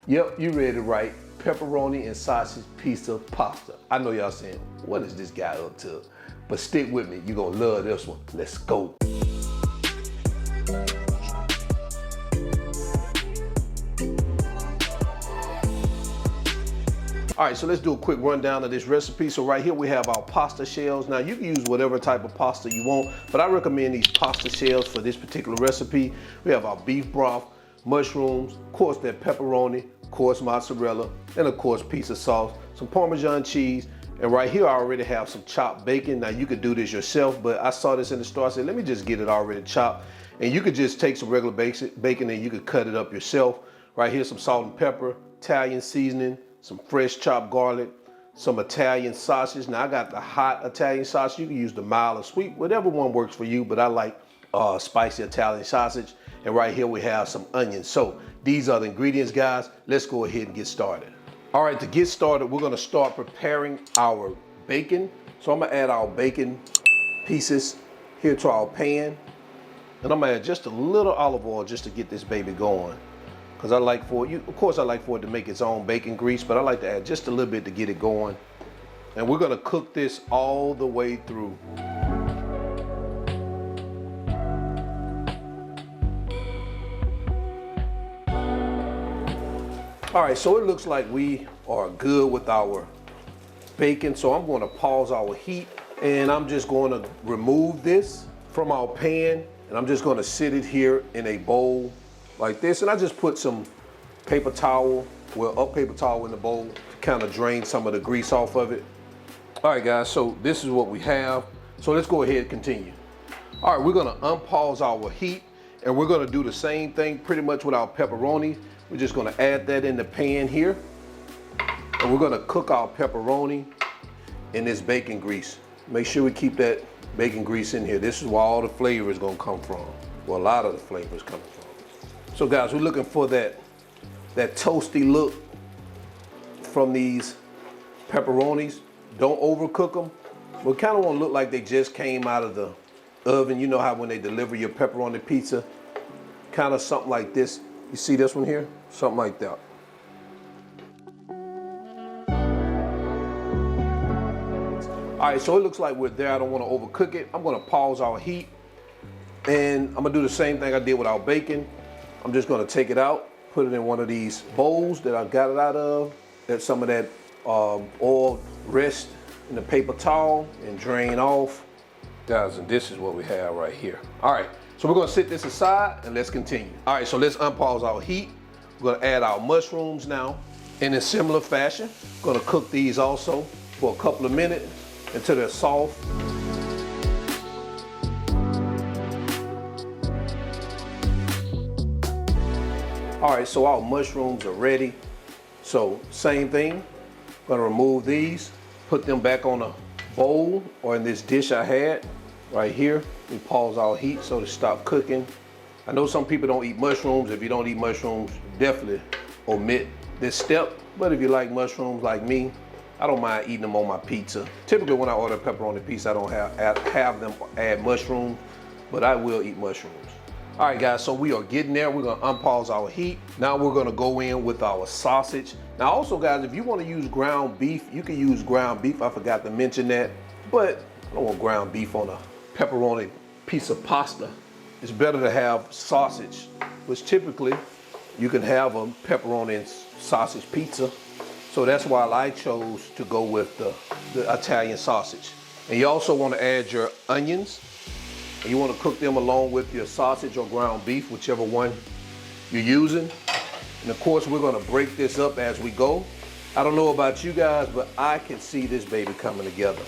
Yep, you read it right. Pepperoni and sausage pizza pasta. I know y'all saying, what is this guy up to? But stick with me, you're gonna love this one. Let's go. All right, so let's do a quick rundown of this recipe. So right here we have our pasta shells. Now you can use whatever type of pasta you want, but I recommend these pasta shells for this particular recipe. We have our beef broth, mushrooms, of course that pepperoni, of course mozzarella, and of course pizza sauce, some Parmesan cheese, and right here I already have some chopped bacon. Now you could do this yourself, but I saw this in the store, I said let me just get it already chopped. And you could just take some regular bacon and you could cut it up yourself. Right here some salt and pepper, Italian seasoning, some fresh chopped garlic, some Italian sausage. Now I got the hot Italian sausage. You can use the mild or sweet, whatever one works for you, but I like spicy Italian sausage. And right here we have some onions. So these are the ingredients, guys. Let's go ahead and get started. All right, to get started, we're gonna start preparing our bacon. So I'm gonna add our bacon pieces here to our pan. And I'm gonna add just a little olive oil just to get this baby going. Because I like for it, of course I like for it to make its own bacon grease, but I like to add just a little bit to get it going. And we're gonna cook this all the way through. All right, so it looks like we are good with our bacon. So I'm gonna pause our heat and I'm just gonna remove this from our pan and I'm just gonna sit it here in a bowl like this, and I just put some paper towel, a paper towel in the bowl to kind of drain some of the grease off of it. All right, guys, so this is what we have. So let's go ahead and continue. All right, we're gonna unpause our heat, and we're gonna do the same thing pretty much with our pepperoni. We're just gonna add that in the pan here, and we're gonna cook our pepperoni in this bacon grease. Make sure we keep that bacon grease in here. This is where all the flavor is gonna come from. Well, a lot of the flavor is coming from. So guys, we're looking for that toasty look from these pepperonis. Don't overcook them. We kind of want to look like they just came out of the oven. You know how when they deliver your pepperoni pizza, kind of something like this. You see this one here? Something like that. All right, so it looks like we're there. I don't want to overcook it. I'm going to pause our heat, and I'm going to do the same thing I did with our bacon. I'm just gonna take it out, put it in one of these bowls that I got it out of, let some of that oil rest in the paper towel and drain off. Guys, and this is what we have right here. All right, so we're gonna set this aside and let's continue. All right, so let's unpause our heat. We're gonna add our mushrooms now in a similar fashion. Gonna cook these also for a couple of minutes until they're soft. All right, so our mushrooms are ready. So same thing, gonna remove these, put them back on a bowl or in this dish I had right here. We pause our heat so to stop cooking. I know some people don't eat mushrooms. If you don't eat mushrooms, definitely omit this step. But if you like mushrooms like me, I don't mind eating them on my pizza. Typically when I order a pepperoni pizza, I don't have them add mushrooms, but I will eat mushrooms. All right, guys, so we are getting there. We're gonna unpause our heat. Now we're gonna go in with our sausage. Now also, guys, if you wanna use ground beef, you can use ground beef. I forgot to mention that, but I don't want ground beef on a pepperoni pizza pasta. It's better to have sausage, which typically you can have a pepperoni and sausage pizza. So that's why I chose to go with the Italian sausage. And you also wanna add your onions. And you want to cook them along with your sausage or ground beef, whichever one you're using. And of course, we're going to break this up as we go. I don't know about you guys, but I can see this baby coming together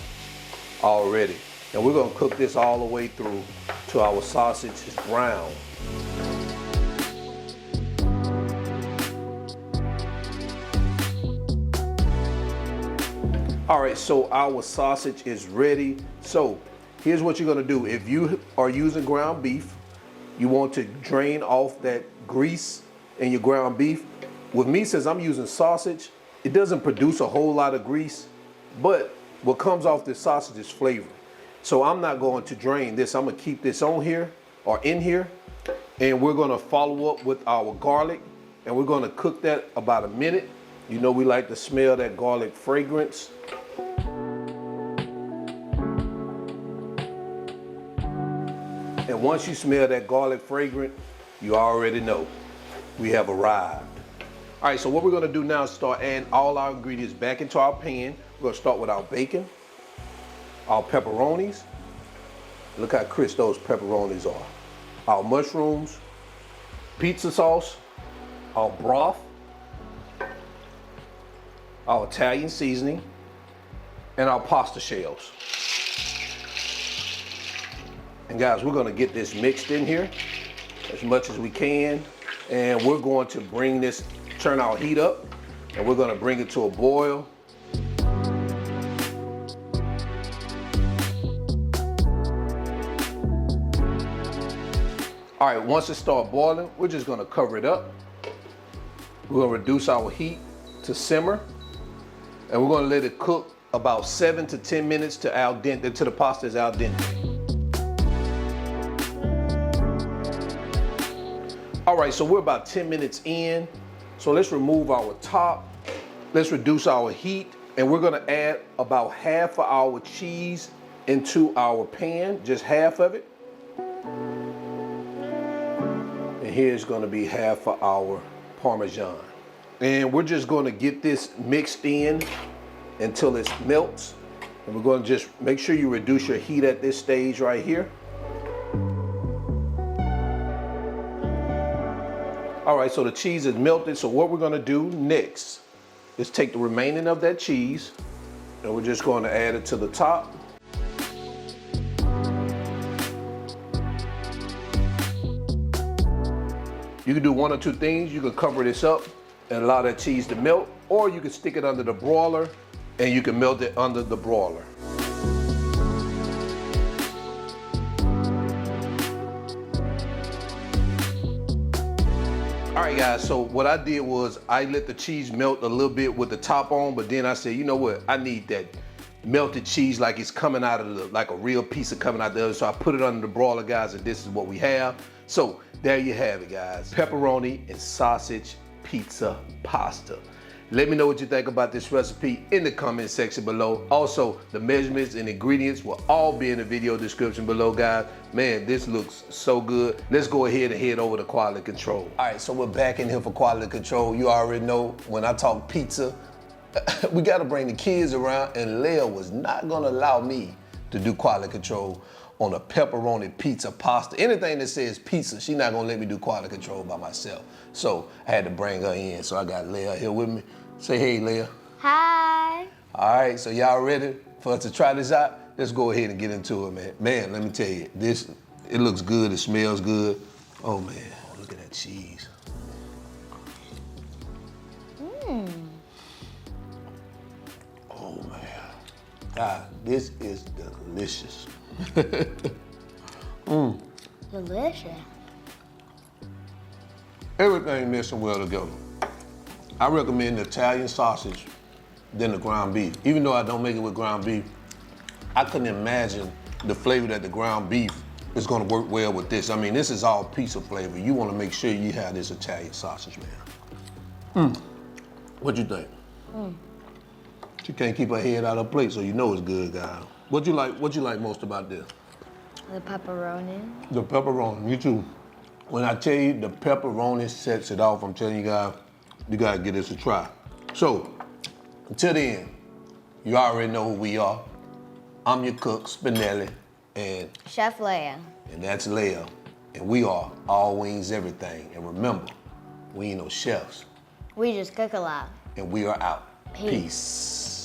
already. And we're going to cook this all the way through till our sausage is brown. All right, so our sausage is ready. So here's what you're gonna do. If you are using ground beef, you want to drain off that grease in your ground beef. With me, since I'm using sausage, it doesn't produce a whole lot of grease, but what comes off this sausage is flavor. So I'm not going to drain this. I'm gonna keep this on here or in here, and we're gonna follow up with our garlic and we're gonna cook that about a minute. You know we like to smell that garlic fragrance. And once you smell that garlic fragrance, you already know we have arrived. All right, so what we're gonna do now is start adding all our ingredients back into our pan. We're gonna start with our bacon, our pepperonis. Look how crisp those pepperonis are. Our mushrooms, pizza sauce, our broth, our Italian seasoning, and our pasta shells. And guys, we're gonna get this mixed in here as much as we can. And we're going to bring this, turn our heat up, and we're gonna bring it to a boil. All right, once it starts boiling, we're just gonna cover it up. We're gonna reduce our heat to simmer, and we're gonna let it cook about 7 to 10 minutes to al dente, until the pasta is al dente. All right, so we're about 10 minutes in. So let's remove our top. Let's reduce our heat, and we're gonna add about half of our cheese into our pan, just half of it. And here's gonna be half of our Parmesan. And we're just gonna get this mixed in until it melts. And we're gonna just make sure you reduce your heat at this stage right here. All right, so the cheese is melted. So what we're gonna do next is take the remaining of that cheese, and we're just gonna add it to the top. You can do one or two things. You can cover this up and allow that cheese to melt, or you can stick it under the broiler and you can melt it under the broiler. All right guys, so what I did was I let the cheese melt a little bit with the top on, but then I said, you know what, I need that melted cheese like it's coming out of the, like a real piece of coming out the other. So I put it under the broiler, guys, and this is what we have. So there you have it, guys. Pepperoni and sausage pizza pasta. Let me know what you think about this recipe in the comment section below. Also, the measurements and ingredients will all be in the video description below, guys. Man, this looks so good. Let's go ahead and head over to quality control. All right, so we're back in here for quality control. You already know when I talk pizza, we gotta bring the kids around, and Leah was not gonna allow me to do quality control on a pepperoni pizza pasta. Anything that says pizza, she's not gonna let me do quality control by myself. So I had to bring her in. So I got Leah here with me. Say hey, Leah. Hi. All right, so y'all ready for us to try this out? Let's go ahead and get into it, man. Man, let me tell you, this, it looks good, it smells good. Oh man, look at that cheese. Oh man, God, this is delicious. Delicious. Everything mixing well together. I recommend the Italian sausage than the ground beef. Even though I don't make it with ground beef, I couldn't imagine the flavor that the ground beef is gonna work well with this. I mean, this is all pizza flavor. You wanna make sure you have this Italian sausage, man. What you think? She can't keep her head out of her plate, so you know it's good, guys. What you like most about this? The pepperoni. The pepperoni, me too. When I tell you the pepperoni sets it off, I'm telling you guys, you gotta give this a try. So, until then, you already know who we are. I'm your cook, Spinelli, and Chef Leah. And that's Leah. And we are All Wings Everything. And remember, we ain't no chefs. We just cook a lot. And we are out. Peace. Peace.